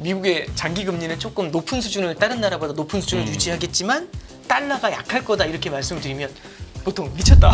미국의 장기 금리는 조금 높은 수준을 다른 나라보다 높은 수준을 유지하겠지만 달러가 약할 거다 이렇게 말씀드리면 보통 미쳤다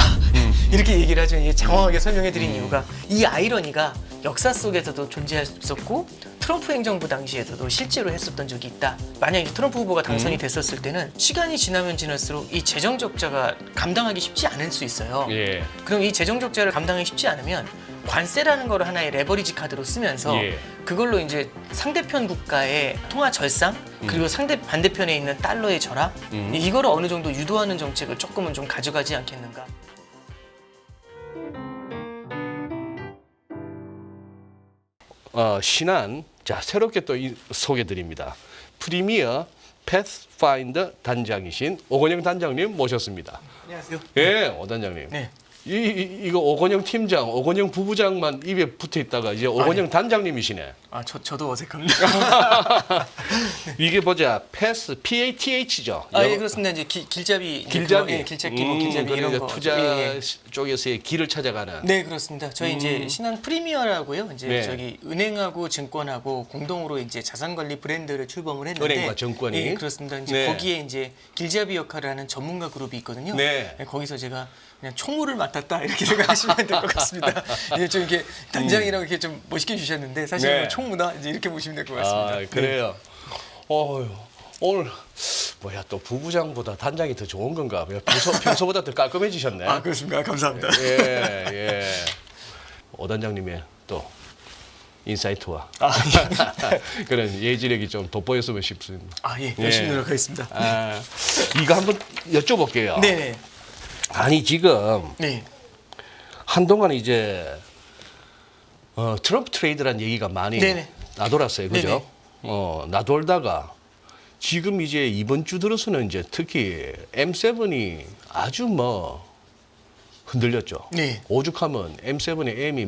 이렇게 얘기를 하죠. 이게 장황하게 설명해드린 이유가 이 아이러니가 역사 속에서도 존재했었고 트럼프 행정부 당시에도 실제로 했었던 적이 있다. 만약에 트럼프 후보가 당선이 됐었을 때는 시간이 지나면 지날수록 이 재정 적자가 감당하기 쉽지 않을 수 있어요. 예. 그럼 이 재정 적자를 감당하기 쉽지 않으면 관세라는 거를 하나의 레버리지 카드로 쓰면서 예. 그걸로 이제 상대편 국가의 통화 절상 그리고 반대편에 있는 달러의 절하 이거를 어느 정도 유도하는 정책을 조금은 좀 가져가지 않겠는가. 신한 자 새롭게 또 소개드립니다. 프리미어 패스파인더 단장이신 오건영 단장님 모셨습니다. 안녕하세요. 예, 오 단장님. 네. 이거 오건영 팀장, 오건영 부부장만 입에 붙어 있다가 이제 오건영 단장님이시네. 저도 어색합니다. 이게 보자, PATH죠. 예, 그렇습니다. 이제 길잡이, 길잡이, 예, 길찾기, 뭐 길잡이 이런 거. 투자 예, 예. 쪽에서의 길을 찾아가는. 네, 그렇습니다. 저희 이제 신한 프리미어라고요. 이제 네. 저기 은행하고 증권하고 공동으로 이제 자산관리 브랜드를 출범을 했는데, 은행과 증권이. 예, 그렇습니다. 이제 네. 거기에 이제 길잡이 역할을 하는 전문가 그룹이 있거든요. 네. 거기서 제가 그냥 총무를 맡았다 이렇게 생각하시면 될 것 같습니다. 이제 좀 이렇게 단장이라고 이렇게 좀 멋있게 주셨는데 사실 네. 뭐 총무다 이제 이렇게 보시면 될 것 같습니다. 아, 그래요. 오늘 뭐야 또 부부장보다 단장이 더 좋은 건가? 평소보다 더 깔끔해지셨네. 아, 그렇습니까? 감사합니다. 예, 예. 오 단장님의 또 인사이트와 그런 예지력이 좀 돋보였으면 싶습니다. 예, 열심히 예. 노력하겠습니다. 이거 한번 여쭤볼게요. 네, 아니 지금 네. 한동안 이제 트럼프 트레이드란 얘기가 많이 네네. 나돌았어요, 그죠? 네네. 나돌다가 지금 이제 이번 주 들어서는 이제 특히 M7이 아주 뭐 흔들렸죠. 네. 오죽하면 M7의 M이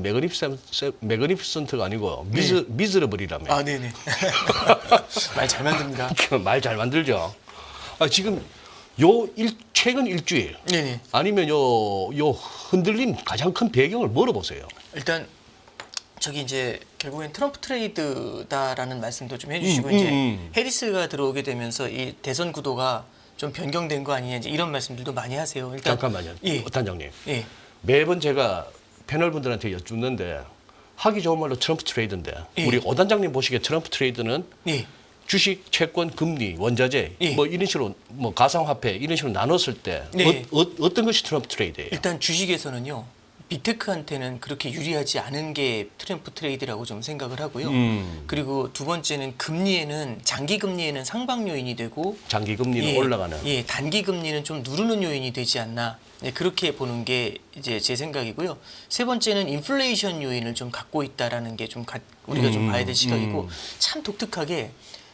매그니피센트가 아니고 미즈러블이라며. 아, 네네. 말 잘 만듭니다. 말 잘 만들죠. 지금 최근 일주일 네네. 아니면 요 흔들림 가장 큰 배경을 물어보세요. 일단 저기 이제 결국엔 트럼프 트레이드다라는 말씀도 좀 해주시고 이제 해리스가 들어오게 되면서 이 대선 구도가 좀 변경된 거 아니냐 이제 이런 말씀들도 많이 하세요. 일단 잠깐만요, 예. 단장님. 예. 매번 제가 패널분들한테 여쭙는데 하기 좋은 말로 트럼프 트레이드인데 예. 우리 오 단장님 보시기에 트럼프 트레이드는 예. 주식, 채권, 금리, 원자재 예. 뭐 이런 식으로 뭐 가상화폐 이런 식으로 나눴을 때 네. 어떤 것이 트럼프 트레이드예요? 일단 주식에서는요. 빅테크한테는 그렇게 유리하지 않은 게 트럼프 트레이드라고 좀 생각을 하고요. 그리고 두 번째는 금리에는 장기 금리에는 상방 요인이 되고 장기 금리는 예, 올라가는. 예, 단기 금리는 좀 누르는 요인이 되지 않나. 네, 그렇게 보는 게 이제 제 생각이고요. 세 번째는 인플레이션 요인을 좀 갖고 있다라는 게 좀 우리가 좀 봐야 될 시각이고 참 독특하게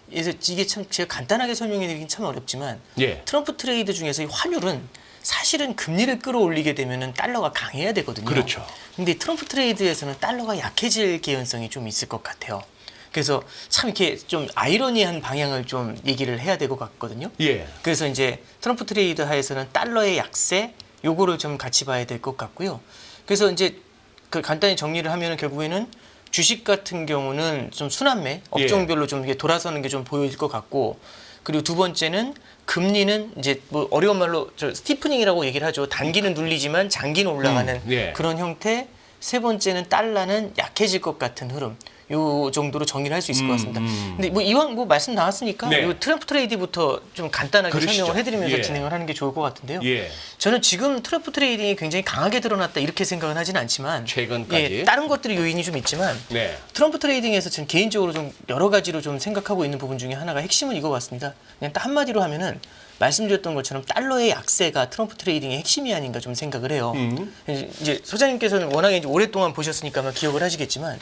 그래서 이게 참 제가 간단하게 설명해 드리긴 참 어렵지만 예. 트럼프 트레이드 중에서 이 환율은 사실은 금리를 끌어올리게 되면은 달러가 강해야 되거든요. 그렇죠. 근데 트럼프 트레이드에서는 달러가 약해질 개연성이 좀 있을 것 같아요. 그래서 참 이렇게 좀 아이러니한 방향을 좀 얘기를 해야 될 것 같거든요. 예. 그래서 이제 트럼프 트레이드 하에서는 달러의 약세 요거를 좀 같이 봐야 될 것 같고요. 그래서 이제 그 간단히 정리를 하면은 결국에는 주식 같은 경우는 좀 순환매 업종별로 좀 이게 돌아서는 게 좀 보일 것 같고 그리고 두 번째는 금리는 이제 뭐 어려운 말로 스티프닝이라고 얘기를 하죠. 단기는 눌리지만 장기는 올라가는 예. 그런 형태. 세 번째는 달러는 약해질 것 같은 흐름. 요 정도로 정리를 할 수 있을 것 같습니다. 근데 뭐 이왕 뭐 말씀 나왔으니까 네. 요 트럼프 트레이드부터 좀 간단하게 그러시죠. 설명을 해드리면서 예. 진행을 하는 게 좋을 것 같은데요. 예. 저는 지금 트럼프 트레이딩이 굉장히 강하게 드러났다 이렇게 생각은 하진 않지만 최근까지. 예, 다른 것들이 요인이 좀 있지만 네. 트럼프 트레이딩에서 지금 개인적으로 좀 여러 가지로 좀 생각하고 있는 부분 중에 하나가 핵심은 이거 같습니다. 그냥 딱 한마디로 하면은 말씀드렸던 것처럼 달러의 약세가 트럼프 트레이딩의 핵심이 아닌가 좀 생각을 해요. 이제 소장님께서는 워낙에 이제 오랫동안 보셨으니까 아마 기억을 하시겠지만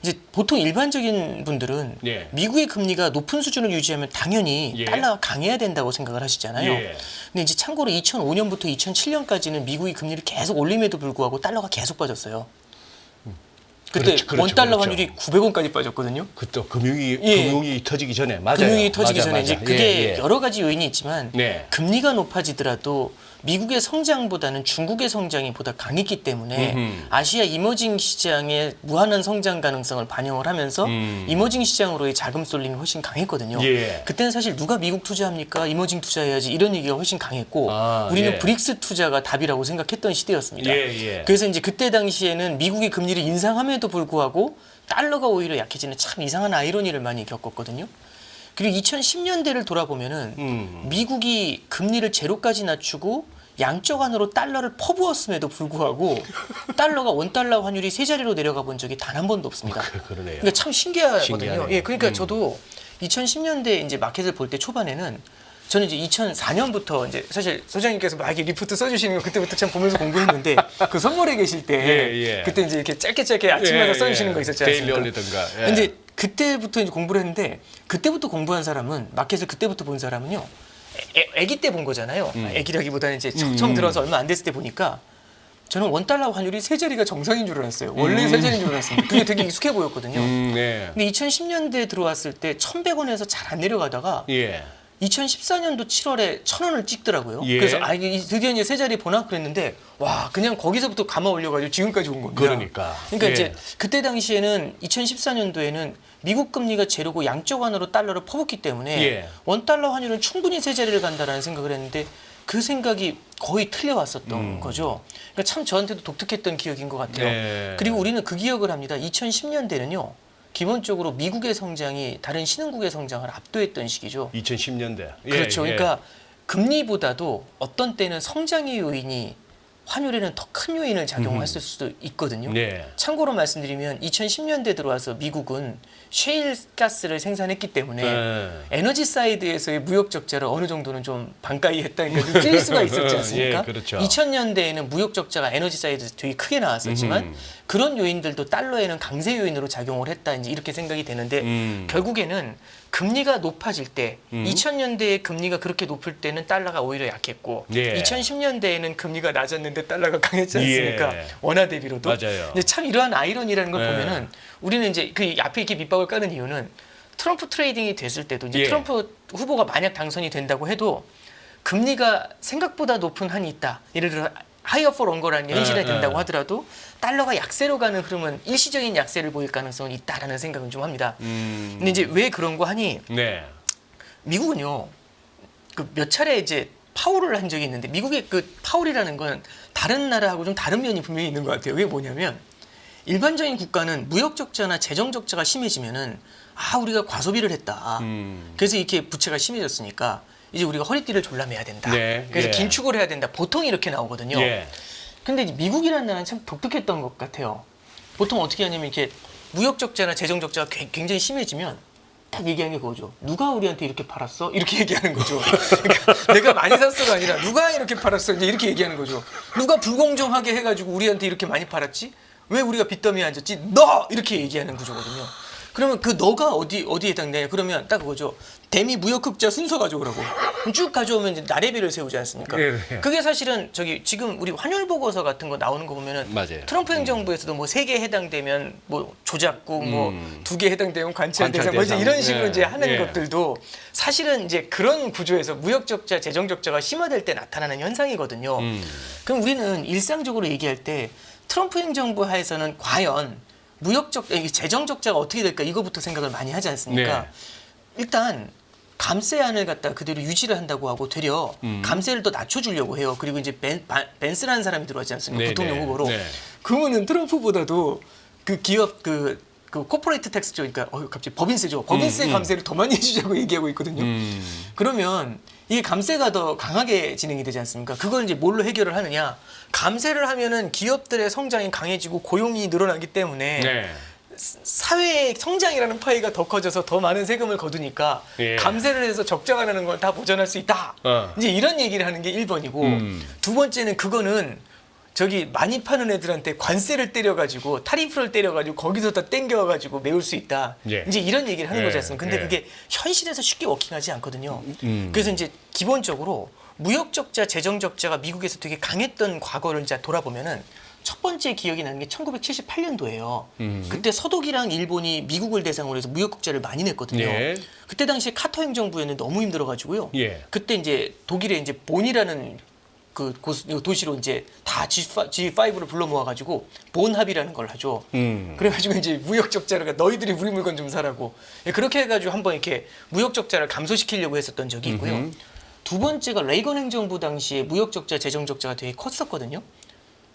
이제 보통 일반적인 분들은 예. 미국의 금리가 높은 수준을 유지하면 당연히 예. 달러가 강해야 된다고 생각을 하시잖아요. 예. 근데 이제 참고로 2005년부터 2007년까지는 미국이 금리를 계속 올림에도 불구하고 달러가 계속 빠졌어요. 그때 그렇죠, 원달러 그렇죠. 환율이 900원까지 빠졌거든요. 그때 금융이 예. 금융이 터지기 전에 맞아요. 금융이 터지기 맞아, 전에 맞아. 이제 그게 예. 여러 가지 요인이 있지만 네. 금리가 높아지더라도 미국의 성장보다는 중국의 성장이 보다 강했기 때문에 아시아 이머징 시장의 무한한 성장 가능성을 반영을 하면서 이머징 시장으로의 자금 쏠림이 훨씬 강했거든요. 예. 그때는 사실 누가 미국 투자합니까? 이머징 투자해야지 이런 얘기가 훨씬 강했고 우리는 예. 브릭스 투자가 답이라고 생각했던 시대였습니다. 예. 그래서 이제 그때 당시에는 미국이 금리를 인상함에도 불구하고 달러가 오히려 약해지는 참 이상한 아이러니를 많이 겪었거든요. 그리고 2010년대를 돌아보면은 미국이 금리를 제로까지 낮추고 양적 완으로 달러를 퍼부었음에도 불구하고 달러가 원달러 환율이 세 자리로 내려가 본 적이 단 한 번도 없습니다. 그러네요. 그러니까 참 신기하거든요. 신기하네요. 예, 그러니까 저도 2010년대 이제 마켓을 볼 때 초반에는 저는 이제 2004년부터 이제 사실 소장님께서 막 이렇게 리포트 써주시는 거 그때부터 참 보면서 공부했는데 그 선물에 계실 때 예. 그때 이제 이렇게 짧게 아침마다 써주시는 거 있었지 데일리 않습니까? 올리던가. 예. 근데 그때부터 이제 공부를 했는데 그때부터 공부한 사람은 마켓을 그때부터 본 사람은요. 아기 때 본 거잖아요. 아기라기보다는 이제 처음 들어서 얼마 안 됐을 때 보니까 저는 원달러 환율이 세 자리가 정상인 줄 알았어요. 원래 세 자리인 줄 알았습니다. 그게 되게 익숙해 보였거든요. 네. 근데 2010년대에 들어왔을 때 1,100원에서 잘 안 내려가다가 예. 2014년도 7월에 1,000원을 찍더라고요. 예. 그래서 이게 드디어 이제 세 자리 보나 그랬는데 와 그냥 거기서부터 감아 올려가지고 지금까지 온 겁니다. 그러니까. 그러니까 예. 이제 그때 당시에는 2014년도에는 미국 금리가 제로고 양적 완으로 달러를 퍼붓기 때문에 예. 원달러 환율은 충분히 세 자리를 간다라는 생각을 했는데 그 생각이 거의 틀려왔었던 거죠. 그러니까 참 저한테도 독특했던 기억인 것 같아요. 네. 그리고 우리는 그 기억을 합니다. 2010년대는요. 기본적으로 미국의 성장이 다른 신흥국의 성장을 압도했던 시기죠. 2010년대. 그렇죠. 그러니까 금리보다도 어떤 때는 성장의 요인이 환율에는 더 큰 요인을 작용했을 수도 있거든요. 네. 참고로 말씀드리면 2010년대 들어와서 미국은 셰일 가스를 생산했기 때문에 네. 에너지 사이드에서의 무역 적자를 어느 정도는 좀 반가이 했다니까 느낄 수가 있었지 않습니까? 예, 그렇죠. 2000년대에는 무역 적자가 에너지 사이드에서 되게 크게 나왔었지만 그런 요인들도 달러에는 강세 요인으로 작용을 했다 이제 이렇게 생각이 되는데 결국에는 금리가 높아질 때 2000년대에 금리가 그렇게 높을 때는 달러가 오히려 약했고 예. 2010년대에는 금리가 낮았는데 달러가 강했지 않습니까? 예. 원화 대비로도. 맞아요. 근데 참 이러한 아이러니라는 걸 예. 보면은 우리는 이제 그 앞에 이렇게 밑밥을 까는 이유는 트럼프 트레이딩이 됐을 때도 이제 예. 트럼프 후보가 만약 당선이 된다고 해도 금리가 생각보다 높은 한이 있다. 예를 들어 하이어 for 롱거라는 현실이 된다고 하더라도 달러가 약세로 가는 흐름은 일시적인 약세를 보일 가능성은 있다라는 생각은 좀 합니다. 근데 이제 왜 그런 거 하니 네. 미국은요 그 몇 차례 이제 파울을 한 적이 있는데 미국의 그 파울이라는 건 다른 나라하고 좀 다른 면이 분명히 있는 것 같아요. 그게 뭐냐면 일반적인 국가는 무역 적자나 재정 적자가 심해지면은 우리가 과소비를 했다. 그래서 이렇게 부채가 심해졌으니까 이제 우리가 허리띠를 졸라매야 된다. 네, 그래서 예. 긴축을 해야 된다. 보통 이렇게 나오거든요. 예. 근데 이제 미국이라는 나라는 참 독특했던 것 같아요. 보통 어떻게 하냐면 이렇게 무역 적자나 재정 적자가 굉장히 심해지면 딱 얘기하는 게 그거죠. 누가 우리한테 이렇게 팔았어? 이렇게 얘기하는 거죠. 그러니까 내가 많이 샀어가 아니라 누가 이렇게 팔았어? 이제 이렇게 얘기하는 거죠. 누가 불공정하게 해가지고 우리한테 이렇게 많이 팔았지? 왜 우리가 빚더미에 앉았지? 너! 이렇게 얘기하는 구조거든요. 그러면 그 너가 어디에 해당되냐? 그러면 딱 그거죠. 대미 무역 흑자 순서 가져오라고. 쭉 가져오면 이제 나래비를 세우지 않습니까? 네. 그게 사실은 지금 우리 환율 보고서 같은 거 나오는 거 보면은 맞아요. 트럼프 행정부에서도 뭐 3개 해당되면 뭐 조작국, 뭐 2개 해당되면 관찰 관찰 대상, 뭐 이제 대상. 이런 식으로 예. 이제 하는 예. 것들도 사실은 이제 그런 구조에서 무역 적자, 재정 적자가 심화될 때 나타나는 현상이거든요. 그럼 우리는 일상적으로 얘기할 때 트럼프 행정부 하에서는 과연 재정 적자가 어떻게 될까 이거부터 생각을 많이 하지 않습니까? 네. 일단 감세안을 갖다 그대로 유지를 한다고 하고 되려 감세를 더 낮춰주려고 해요. 그리고 이제 벤스라는 사람이 들어왔지 않습니까? 네, 부통령 네. 후보로. 네. 그분은 트럼프보다도 그 기업 그 코퍼레이트 텍스죠. 그러니까 갑자기 법인세죠. 법인세 감세를 더 많이 해주자고 얘기하고 있거든요. 그러면 이 감세가 더 강하게 진행이 되지 않습니까? 그걸 이제 뭘로 해결을 하느냐? 감세를 하면은 기업들의 성장이 강해지고 고용이 늘어나기 때문에 네. 사회의 성장이라는 파이가 더 커져서 더 많은 세금을 거두니까 예. 감세를 해서 적자가 나는 걸 다 보전할 수 있다. 이제 이런 얘기를 하는 게 1번이고 두 번째는 그거는 많이 파는 애들한테 관세를 때려가지고 타리프를 때려가지고 거기서 다 땡겨가지고 메울 수 있다. 예. 이제 이런 얘기를 하는 예. 거지 않습니까? 근데 예. 그게 현실에서 쉽게 워킹하지 않거든요. 그래서 이제 기본적으로 무역 적자, 재정 적자가 미국에서 되게 강했던 과거를 이제 돌아보면은 첫 번째 기억이 나는 게 1978년도예요. 그때 서독이랑 일본이 미국을 대상으로 해서 무역 국제를 많이 냈거든요. 예. 그때 당시에 카터 행정부였는데 너무 힘들어가지고요. 예. 그때 이제 독일의 이제 본이라는 도시로 이제 다 G5를 불러 모아가지고 본합의라는 걸 하죠. 그래가지고 이제 무역 적자가 너희들이 우리 물건 좀 사라고 그렇게 해가지고 한번 이렇게 무역 적자를 감소시키려고 했었던 적이 있고요. 두 번째가 레이건 행정부 당시에 무역 적자, 재정 적자가 되게 컸었거든요.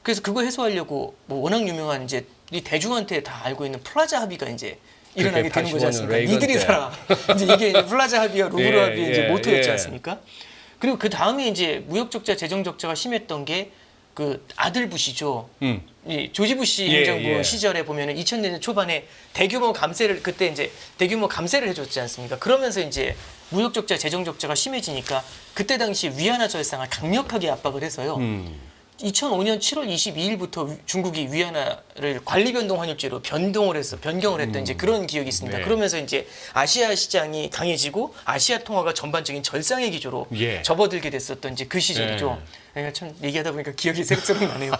그래서 그거 해소하려고 뭐 워낙 유명한 이제 이 대중한테 다 알고 있는 플라자 합의가 이제 일어나게 되는 거지 않습니까? 니들이 살아. 이제 이게 이제 플라자 합의와 루브르 합의의 이제 모토였지 않습니까? 그리고 그 다음에 이제 무역 적자, 재정 적자가 심했던 게 그 아들 부시죠. 이 조지 부시 행정부 시절에 보면은 2000년대 초반에 대규모 감세를 그때 이제 대규모 감세를 해줬지 않습니까? 그러면서 이제 무역 적자, 재정 적자가 심해지니까 그때 당시 위안화 절상을 강력하게 압박을 해서요. 2005년 7월 22일부터 중국이 위안화를 관리 변동 환율제로 변경을 했던 이제 그런 기억이 있습니다. 네. 그러면서 이제 아시아 시장이 강해지고 아시아 통화가 전반적인 절상의 기조로 접어들게 됐었던 이제 그 시절이죠. 참 얘기하다 보니까 기억이 새록새록 나네요.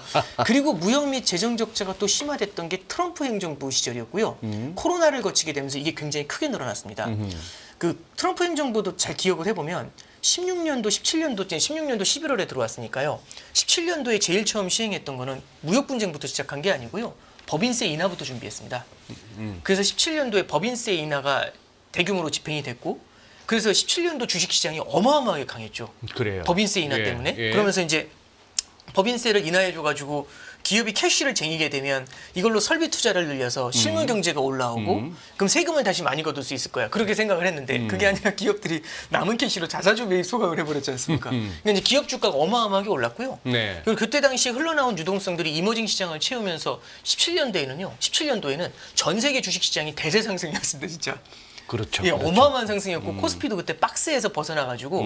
그리고 무역 및 재정 적자가 또 심화됐던 게 트럼프 행정부 시절이었고요. 코로나를 거치게 되면서 이게 굉장히 크게 늘어났습니다. 그 트럼프 행정부도 잘 기억을 해보면 16년도 11월에 들어왔으니까요. 17년도에 제일 처음 시행했던 거는 무역 분쟁부터 시작한 게 아니고요. 법인세 인하부터 준비했습니다. 그래서 17년도에 법인세 인하가 대규모로 집행이 됐고, 그래서 17년도 주식시장이 어마어마하게 강했죠. 그래요. 법인세 인하 때문에. 그러면서 이제 법인세를 인하해줘가지고 기업이 캐시를 쟁이게 되면 이걸로 설비 투자를 늘려서 실물 경제가 올라오고 그럼 세금을 다시 많이 거둘 수 있을 거야. 그렇게 생각을 했는데 그게 아니라 기업들이 남은 캐시로 자사주 매입 소각을 해버렸지 않습니까? 그러니까 이제 기업 주가가 어마어마하게 올랐고요. 네. 그리고 그때 당시 흘러나온 유동성들이 이머징 시장을 채우면서 17년도에는 전 세계 주식 시장이 대세 상승이었습니다, 진짜. 그렇죠. 예, 그렇죠. 어마어마한 상승이었고 코스피도 그때 박스에서 벗어나가지고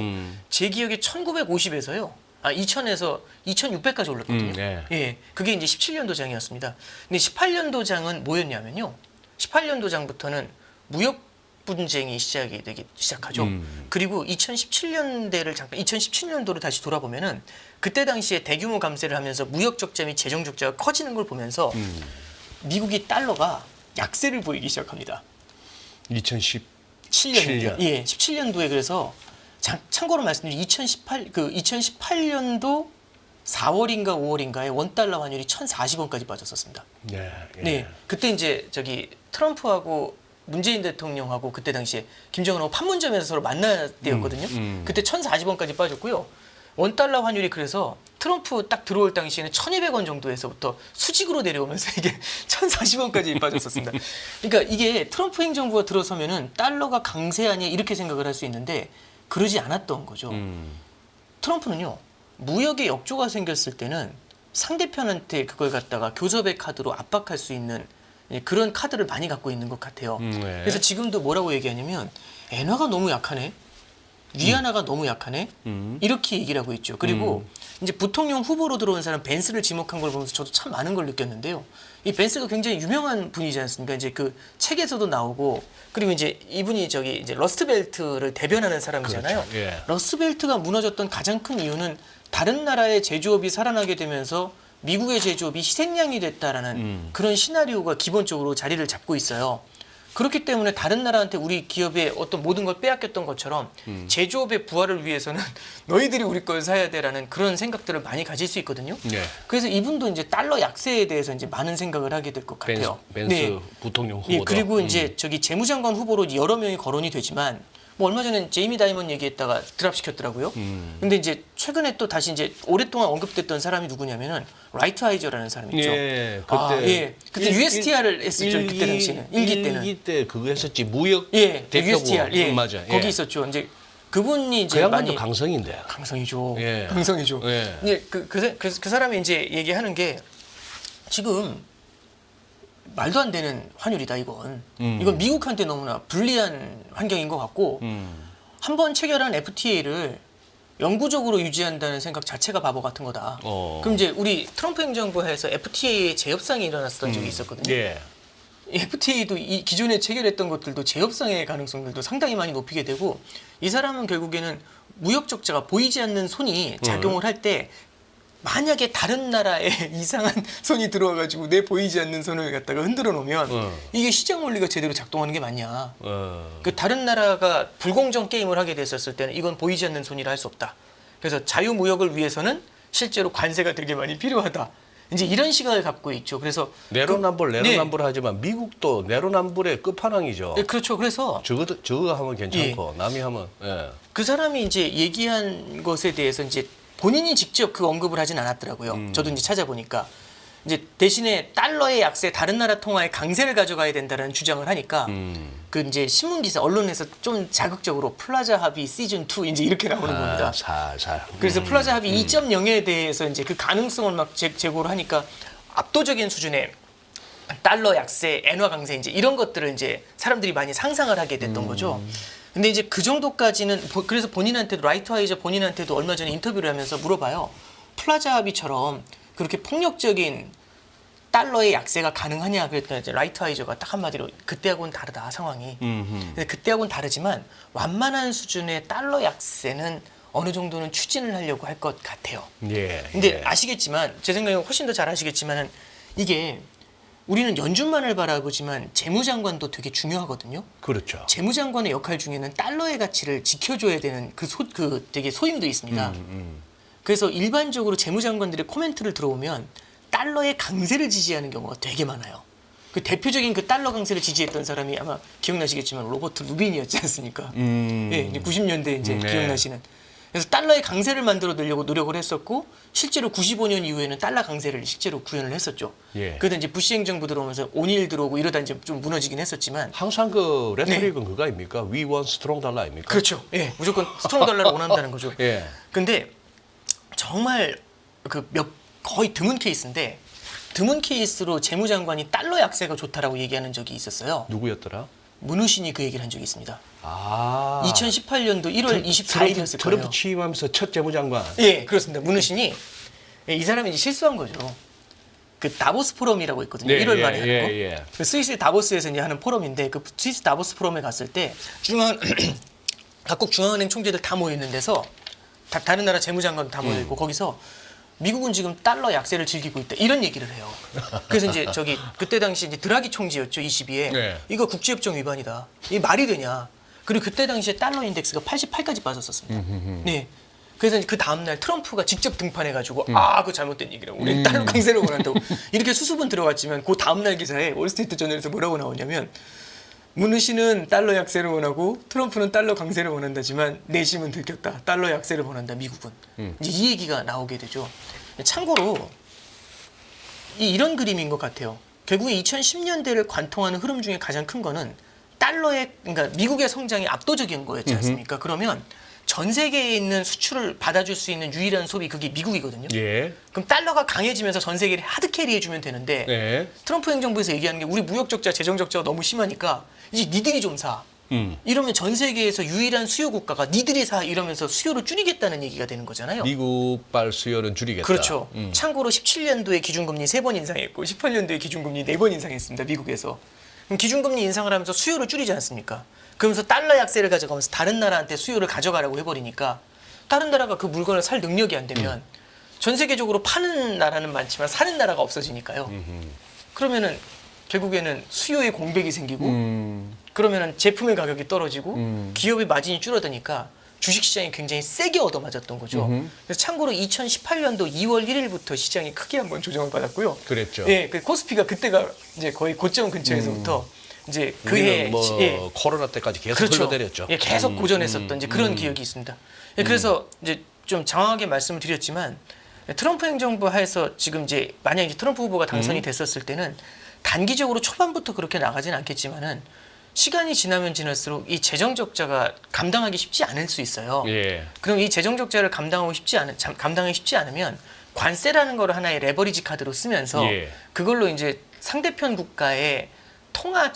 제 기억에 1950에서요. 2000에서 2600까지 올랐거든요. 네. 예, 그게 이제 17년도 장이었습니다. 근데 18년도 장은 뭐였냐면요. 18년도 장부터는 무역 분쟁이 되기 시작하죠. 그리고 2017년도를 다시 돌아보면은 그때 당시에 대규모 감세를 하면서 무역 적자 및 재정 적자가 커지는 걸 보면서 미국이 달러가 약세를 보이기 시작합니다. 2017년. 예, 17년도에 그래서 참고로 말씀드리면 2018년도 4월인가 5월인가에 원달러 환율이 1,040원까지 빠졌었습니다. 네. 예. 네, 그때 이제 트럼프하고 문재인 대통령하고 그때 당시에 김정은하고 판문점에서 서로 만날 때였거든요. 그때 1,040원까지 빠졌고요. 원달러 환율이 그래서 트럼프 딱 들어올 당시에는 1,200원 정도에서부터 수직으로 내려오면서 이게 1,040원까지 빠졌었습니다. 그러니까 이게 트럼프 행정부가 들어서면은 달러가 강세하니 이렇게 생각을 할 수 있는데 그러지 않았던 거죠. 트럼프는요, 무역에 역조가 생겼을 때는 상대편한테 그걸 갖다가 교섭의 카드로 압박할 수 있는 그런 카드를 많이 갖고 있는 것 같아요. 네. 그래서 지금도 뭐라고 얘기하냐면 엔화가 너무 약하네. 위안화가 너무 약하네. 이렇게 얘기를 하고 있죠. 그리고 이제 부통령 후보로 들어온 사람 벤스를 지목한 걸 보면서 저도 참 많은 걸 느꼈는데요. 이 벤스가 굉장히 유명한 분이지 않습니까? 이제 그 책에서도 나오고 그리고 이제 이분이 이제 러스트벨트를 대변하는 사람이잖아요. 그렇죠. 예. 러스트벨트가 무너졌던 가장 큰 이유는 다른 나라의 제조업이 살아나게 되면서 미국의 제조업이 희생양이 됐다라는 그런 시나리오가 기본적으로 자리를 잡고 있어요. 그렇기 때문에 다른 나라한테 우리 기업의 어떤 모든 걸 빼앗겼던 것처럼 제조업의 부활을 위해서는 너희들이 우리 걸 사야 돼라는 그런 생각들을 많이 가질 수 있거든요. 네. 그래서 이분도 이제 달러 약세에 대해서 이제 많은 생각을 하게 될 것 같아요. 벤스 부통령 후보도. 예, 그리고 이제 저기 재무장관 후보로 여러 명이 거론이 되지만 뭐 얼마 전에 제이미 다이먼 얘기했다가 드랍시켰더라고요. 근데 이제 최근에 또 다시 이제 오랫동안 언급됐던 사람이 누구냐면은 라이트 아이저라는 사람이 있죠. 예, 그때 그때 USTR을 했었죠. 그때 당시에는 일기 때는. 일기 때 그거 했었지. 무역 예, 대표부. USTR. 예, 맞아. 거기 예. 있었죠. 이제 그분이 이제 그 양반도 많이 강성인데. 강성이죠. 예. 강성이죠. 예. 예, 그 사람이 이제 얘기하는 게 지금 말도 안 되는 환율이다 이건. 이건 미국한테 너무나 불리한 환경인 것 같고 한 번 체결한 FTA를 영구적으로 유지한다는 생각 자체가 바보 같은 거다. 그럼 이제 우리 트럼프 행정부에서 FTA의 재협상이 일어났었던 적이 있었거든요. 예. FTA도 이 기존에 체결했던 것들도 재협상의 가능성들도 상당히 많이 높이게 되고 이 사람은 결국에는 무역 적자가 보이지 않는 손이 작용을 할 때 만약에 다른 나라에 이상한 손이 들어와가지고 내 보이지 않는 손을 갖다가 흔들어 놓으면 이게 시장 원리가 제대로 작동하는 게 맞냐. 그 다른 나라가 불공정 게임을 하게 됐었을 때는 이건 보이지 않는 손이라 할 수 없다. 그래서 자유무역을 위해서는 실제로 관세가 되게 많이 필요하다. 이제 이런 시각을 갖고 있죠. 그래서 내로남불 하지만 미국도 내로남불의 끝판왕이죠. 네, 그렇죠. 그래서 저거 하면 괜찮고 남이 하면 그 사람이 이제 얘기한 것에 대해서 이제 본인이 직접 그 언급을 하진 않았더라고요. 저도 이제 찾아보니까 이제 대신에 달러의 약세, 다른 나라 통화의 강세를 가져가야 된다는 주장을 하니까 그 이제 신문 기사, 언론에서 좀 자극적으로 플라자 합의 시즌 2 이제 이렇게 나오는 겁니다. 살살. 그래서 플라자 합의 2.0에 대해서 이제 그 가능성을 막 제고를 하니까 압도적인 수준의 달러 약세, 엔화 강세 이제 이런 것들을 이제 사람들이 많이 상상을 하게 됐던 거죠. 근데 이제 그 정도까지는 그래서 본인한테도 라이트와이저 본인한테도 얼마 전에 인터뷰를 하면서 물어봐요. 플라자 합의처럼 그렇게 폭력적인 달러의 약세가 가능하냐 그랬더니 이제 라이트와이저가 딱 한마디로 그때하고는 다르다 상황이. 근데 그때하고는 다르지만 완만한 수준의 달러 약세는 어느 정도는 추진을 하려고 할 것 같아요. 예. 근데 아시겠지만 제 생각에 훨씬 더 잘 아시겠지만 이게 우리는 연준만을 바라보지만 재무장관도 되게 중요하거든요. 그렇죠. 재무장관의 역할 중에는 달러의 가치를 지켜줘야 되는 그 되게 소임도 있습니다. 그래서 일반적으로 재무장관들의 코멘트를 들어오면 달러의 강세를 지지하는 경우가 되게 많아요. 그 대표적인 그 달러 강세를 지지했던 사람이 아마 기억나시겠지만 로버트 루빈이었지 않습니까? 예, 이제 90년대 이제 네. 기억나시는. 그래서 달러의 강세를 만들어 내려고 노력을 했었고 실제로 95년 이후에는 달러 강세를 실제로 구현을 했었죠. 예. 그러다 이제 부시 행정부 들어오면서 오닐 들어오고 이러다 이제 좀 무너지긴 했었지만 항상 그 레토릭은 그거 아닙니까? We want strong 달러 아닙니까? 그렇죠. 예, 무조건 스트롱 달러를 원한다는 거죠. 예. 근데 정말 거의 드문 케이스인데 드문 케이스로 재무장관이 달러 약세가 좋다라고 얘기하는 적이 있었어요. 누구였더라? 문우신이 그 얘기를 한 적이 있습니다. 아. 2018년도 1월 24일이었을 거예요. 트럼프 취임하면서 첫 재무장관. 예, 그렇습니다. 문우신이 이 사람이 이제 실수한 거죠. 그 다보스 포럼이라고 있거든요. 네, 1월 예, 말에 하는 거. 예. 그 스위스 다보스에서 이제 하는 포럼인데 그 스위스 다보스 포럼에 갔을 때 각국 중앙은행 총재들 다 모여 있는 데서 다른 나라 재무장관 다 모여 있고 거기서 미국은 지금 달러 약세를 즐기고 있다 이런 얘기를 해요. 그래서 이제 그때 당시 이제 드라기 총재였죠 22에 네. 이거 국제협정 위반이다. 이게 말이 되냐? 그리고 그때 당시에 달러 인덱스가 88까지 빠졌었습니다. 네. 그래서 그 다음 날 트럼프가 직접 등판해가지고 그거 잘못된 얘기라고 우리 달러 강세를 원한다고 이렇게 수습은 들어갔지만 그 다음 날 기사에 월스트리트 저널에서 뭐라고 나오냐면 문우 씨는 달러 약세를 원하고 트럼프는 달러 강세를 원한다지만 내심은 들켰다. 달러 약세를 원한다. 미국은. 이제 이 얘기가 나오게 되죠. 참고로 이런 그림인 것 같아요. 결국에 2010년대를 관통하는 흐름 중에 가장 큰 거는 그러니까 미국의 성장이 압도적인 거였지 않습니까? 그러면 전 세계에 있는 수출을 받아줄 수 있는 유일한 소비 그게 미국이거든요. 예. 그럼 달러가 강해지면서 전 세계를 하드캐리 해주면 되는데 네. 트럼프 행정부에서 얘기하는 게 우리 무역 적자, 재정 적자가 너무 심하니까 이제 니들이 좀 사. 이러면 전 세계에서 유일한 수요 국가가 니들이 사 이러면서 수요를 줄이겠다는 얘기가 되는 거잖아요. 미국발 수요는 줄이겠다. 그렇죠. 참고로 17년도에 기준금리 3번 인상했고 18년도에 기준금리 4번 인상했습니다. 미국에서. 그럼 기준금리 인상을 하면서 수요를 줄이지 않습니까? 그러면서 달러 약세를 가져가면서 다른 나라한테 수요를 가져가라고 해버리니까 다른 나라가 그 물건을 살 능력이 안 되면 전 세계적으로 파는 나라는 많지만 사는 나라가 없어지니까요. 그러면은 결국에는 수요의 공백이 생기고 그러면은 제품의 가격이 떨어지고 기업의 마진이 줄어드니까 주식시장이 굉장히 세게 얻어맞았던 거죠. 그래서 참고로 2018년도 2월 1일부터 시장이 크게 한번 조정을 받았고요. 그랬죠. 예, 그 코스피가 그때가 이제 거의 고점 근처에서부터 이제 그해 뭐 코로나 때까지 계속 그렇죠. 흘러내렸죠. 예, 계속 고전했었던 이제 그런 기억이 있습니다. 예, 그래서 이제 좀 장황하게 말씀을 드렸지만 트럼프 행정부 하에서 지금 이제 만약 이제 트럼프 후보가 당선이 됐었을 때는 단기적으로 초반부터 그렇게 나가지는 않겠지만은 시간이 지나면 지날수록 이 재정 적자가 감당하기 쉽지 않을 수 있어요. 예. 그럼 이 재정 적자를 감당하기 쉽지 않으면 관세라는 거를 하나의 레버리지 카드로 쓰면서 예. 그걸로 이제 상대편 국가의 통화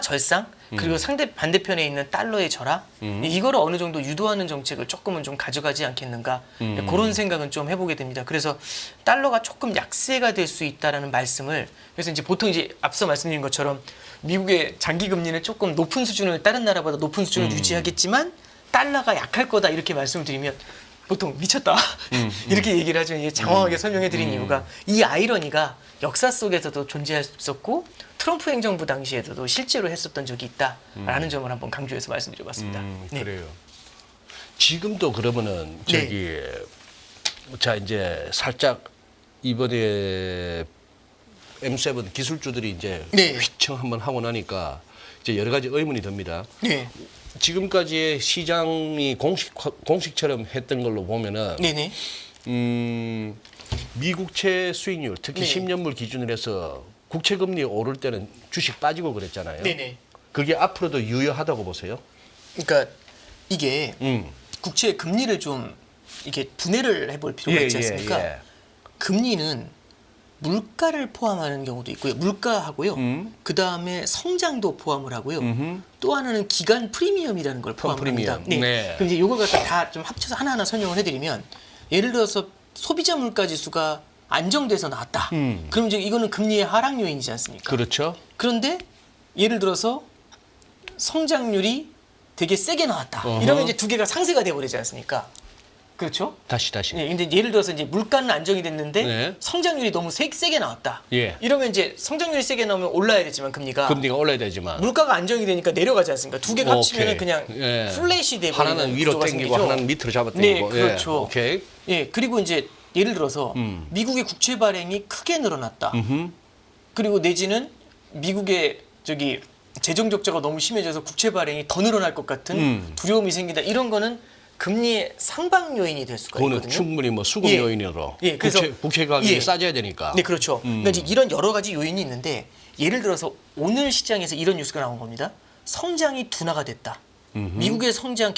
절상 그리고 반대편에 있는 달러의 절하 이거를 어느 정도 유도하는 정책을 조금은 좀 가져가지 않겠는가 그런 생각은 좀 해보게 됩니다. 그래서 달러가 조금 약세가 될 수 있다라는 말씀을 그래서 이제 보통 이제 앞서 말씀드린 것처럼 미국의 장기 금리는 조금 높은 수준을 다른 나라보다 높은 수준을 유지하겠지만 달러가 약할 거다 이렇게 말씀을 드리면 보통 미쳤다 이렇게 얘기를 하죠. 이게 장황하게 설명해 드린 이유가 이 아이러니가 역사 속에서도 존재했었고 트럼프 행정부 당시에도 실제로 했었던 적이 있다라는 점을 한번 강조해서 말씀드려봤습니다. 네. 그래요. 지금도 그러면은 저기 자 이제 살짝 이번에 M7 기술주들이 이제 네. 휘청 한번 하고 나니까 이제 여러 가지 의문이 듭니다. 네. 지금까지의 시장이 공식처럼 했던 걸로 보면은 네네. 미국채 수익률 특히 네. 10년물 기준으로 해서 국채 금리 오를 때는 주식 빠지고 그랬잖아요. 네네. 그게 앞으로도 유효하다고 보세요? 그러니까 이게 음. 국채 금리를 좀 이게 분해를 해볼 필요가 있지 않습니까? 예. 금리는 물가를 포함하는 경우도 있고요. 물가하고요. 그 다음에 성장도 포함을 하고요. 또 하나는 기간 프리미엄이라는 걸 포함을 합니다. 프리미엄. 네. 그럼 이제 이걸 갖다 다 좀 합쳐서 하나하나 설명을 해드리면 예를 들어서 소비자 물가 지수가 안정돼서 나왔다. 그럼 이제 이거는 금리의 하락 요인이지 않습니까? 그렇죠. 그런데 예를 들어서 성장률이 되게 세게 나왔다. 이러면 이제 두 개가 상쇄가 돼버리지 않습니까? 그렇죠? 다시. 네, 근데 예를 들어서 이제 물가는 안정이 됐는데 네. 성장률이 너무 세게 나왔다. 예. 이러면 이제 성장률이 세게 나오면 올라야 되지만 금리가 올라야 되지만 물가가 안정이 되니까 내려가지 않습니까? 두 개가 합치면 오케이. 그냥 예. 플랫이 돼버리는 하나는 위로 구조가 당기고 생기죠. 하나는 밑으로 잡아 네, 당기고. 그렇죠. 예. 오케이. 예, 그리고 이제 예를 들어서 미국의 국채 발행이 크게 늘어났다. 그리고 내지는 미국의 저기 재정 적자가 너무 심해져서 국채 발행이 더 늘어날 것 같은 두려움이 생긴다. 이런 거는 금리의 상방 요인이 될 수가 그거는 있거든요. 충분히 뭐 수급 예. 요인으로 예, 그래서 국채 가격이 예. 싸져야 되니까. 네, 그렇죠. 그러니까 이제 이런 여러 가지 요인이 있는데 예를 들어서 오늘 시장에서 이런 뉴스가 나온 겁니다. 성장이 둔화가 됐다. 미국의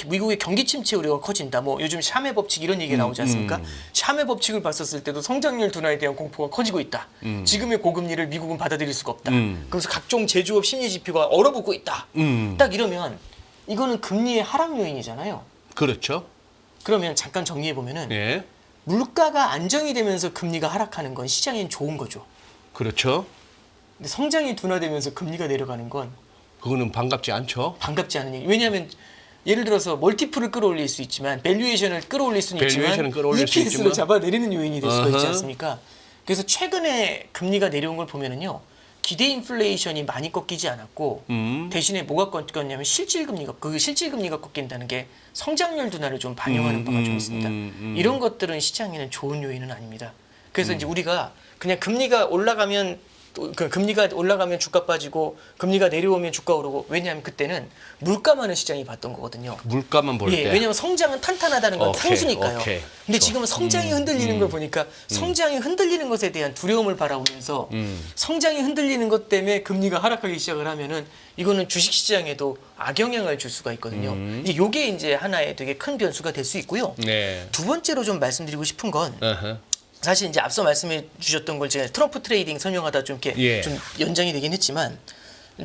미국의 경기 침체 우려가 커진다. 뭐 요즘 샤메 법칙 이런 얘기가 나오지 않습니까? 샤메 법칙을 봤었을 때도 성장률 둔화에 대한 공포가 커지고 있다. 지금의 고금리를 미국은 받아들일 수가 없다. 그래서 각종 제조업 심리 지표가 얼어붙고 있다. 딱 이러면 이거는 금리의 하락 요인이잖아요. 그렇죠. 그러면 잠깐 정리해 보면은 예. 물가가 안정이 되면서 금리가 하락하는 건 시장엔 좋은 거죠. 그렇죠. 근데 성장이 둔화되면서 금리가 내려가는 건 그거는 반갑지 않죠. 반갑지 않은 얘기. 왜냐하면 예를 들어서 멀티플을 끌어올릴 수 있지만 밸류에이션을 끌어올릴 수는 있지만 밸류에이션은 끌어올릴 수 EPS를 있지만. 잡아내리는 요인이 될 수가 있지 어허. 않습니까? 그래서 최근에 금리가 내려온 걸 보면은요. 기대 인플레이션이 많이 꺾이지 않았고 대신에 뭐가 꺾였냐면 실질 금리가 꺾인다는 게 성장률 둔화를 좀 반영하는 바가 좀 있습니다. 이런 것들은 시장에는 좋은 요인은 아닙니다. 그래서 이제 우리가 그냥 금리가 올라가면 주가 빠지고 금리가 내려오면 주가 오르고 왜냐하면 그때는 물가만을 시장이 봤던 거거든요. 물가만 볼 예, 때. 왜냐하면 성장은 탄탄하다는 건 오케이, 상수니까요. 오케이. 근데 지금은 성장이 흔들리는 걸 보니까 성장이 흔들리는 것에 대한 두려움을 바라보면서 성장이 흔들리는 것 때문에 금리가 하락하기 시작을 하면은 이거는 주식시장에도 악영향을 줄 수가 있거든요. 이게 이제 하나의 되게 큰 변수가 될 수 있고요. 네. 두 번째로 좀 말씀드리고 싶은 건 어허. 사실 이제 앞서 말씀해 주셨던 걸 제가 트럼프 트레이딩 설명하다 좀 이렇게 예. 좀 연장이 되긴 했지만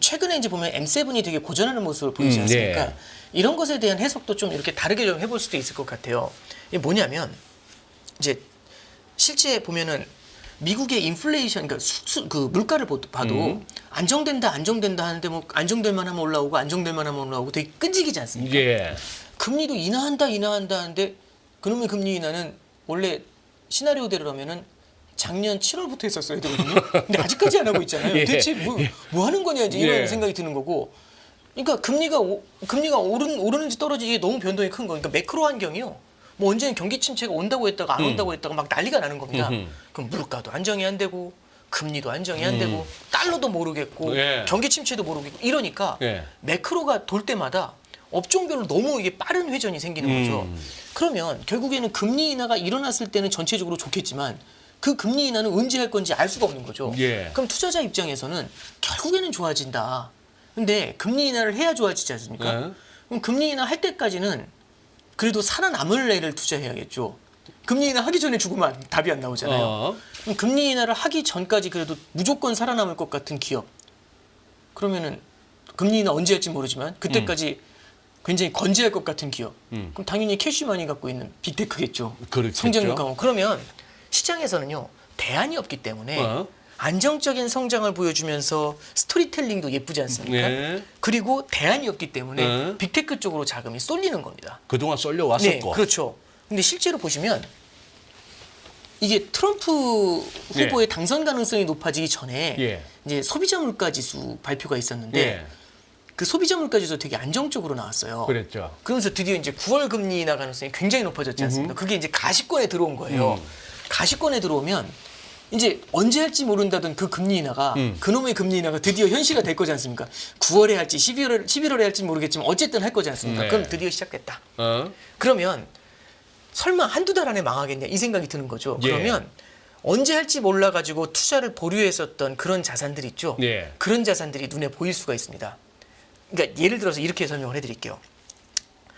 최근에 이제 보면 M7이 되게 고전하는 모습을 보이지 않습니까? 네. 이런 것에 대한 해석도 좀 이렇게 다르게 좀 해볼 수도 있을 것 같아요. 이게 뭐냐면 이제 실제 보면은 미국의 인플레이션 그러니까 그 물가를 봐도 안정된다 하는데 뭐 안정될 만하면 올라오고 안정될 만하면 올라오고 되게 끈질기지 않습니까? 예. 금리도 인하한다 하는데 그놈의 금리 인하는 원래 시나리오대로라면은 작년 7월부터 했었어야 되거든요. 근데 아직까지 안 하고 있잖아요. 예. 대체 뭐 하는 거냐 이제 이런 예. 생각이 생각이 드는 거고. 그러니까 금리가 오르는지 떨어지기 너무 변동이 큰 거. 그러니까 매크로 환경이요. 뭐 언제는 경기 침체가 온다고 했다가 안 온다고 했다가 막 난리가 나는 겁니다. 그럼 물가도 안정이 안 되고 금리도 안정이 안 되고 달러도 모르겠고 예. 경기 침체도 모르겠고 이러니까 예. 매크로가 돌 때마다 업종별로 너무 이게 빠른 회전이 생기는 거죠. 그러면 결국에는 금리 인하가 일어났을 때는 전체적으로 좋겠지만 그 금리 인하는 언제 할 건지 알 수가 없는 거죠. 예. 그럼 투자자 입장에서는 결국에는 좋아진다. 근데 금리 인하를 해야 좋아지지 않습니까? 예. 그럼 금리 인하 할 때까지는 그래도 살아남을 애를 투자해야겠죠. 금리 인하 하기 전에 죽으면 답이 안 나오잖아요. 그럼 금리 인하를 하기 전까지 그래도 무조건 살아남을 것 같은 기업. 그러면은 금리 인하 언제 할지 모르지만 그때까지 굉장히 건재할 것 같은 기업. 그럼 당연히 캐시만이 갖고 있는 빅테크겠죠. 그렇겠죠. 성장률 강화. 그러면 시장에서는요. 대안이 없기 때문에 안정적인 성장을 보여주면서 스토리텔링도 예쁘지 않습니까? 네. 그리고 대안이 없기 때문에 빅테크 쪽으로 자금이 쏠리는 겁니다. 그동안 쏠려 왔었고. 네, 그렇죠. 근데 실제로 보시면 이게 트럼프 후보의 당선 가능성이 높아지기 전에 예. 이제 소비자 물가 지수 발표가 있었는데 예. 그 소비자 물가지수 되게 안정적으로 나왔어요. 그랬죠. 그러면서 드디어 이제 9월 금리 인하 가능성이 굉장히 높아졌지 않습니까? 그게 이제 가시권에 들어온 거예요. 가시권에 들어오면 이제 언제 할지 모른다던 그 금리 인하가 그놈의 금리 인하가 드디어 현실화 될 거지 않습니까? 9월에 할지 11월에 할지 모르겠지만 어쨌든 할 거지 않습니까? 네. 그럼 드디어 시작됐다. 어? 그러면 설마 한두 달 안에 망하겠냐 이 생각이 드는 거죠. 예. 그러면 언제 할지 몰라가지고 투자를 보류했었던 그런 자산들 있죠. 예. 그런 자산들이 눈에 보일 수가 있습니다. 그러니까 예를 들어서 이렇게 설명을 해드릴게요.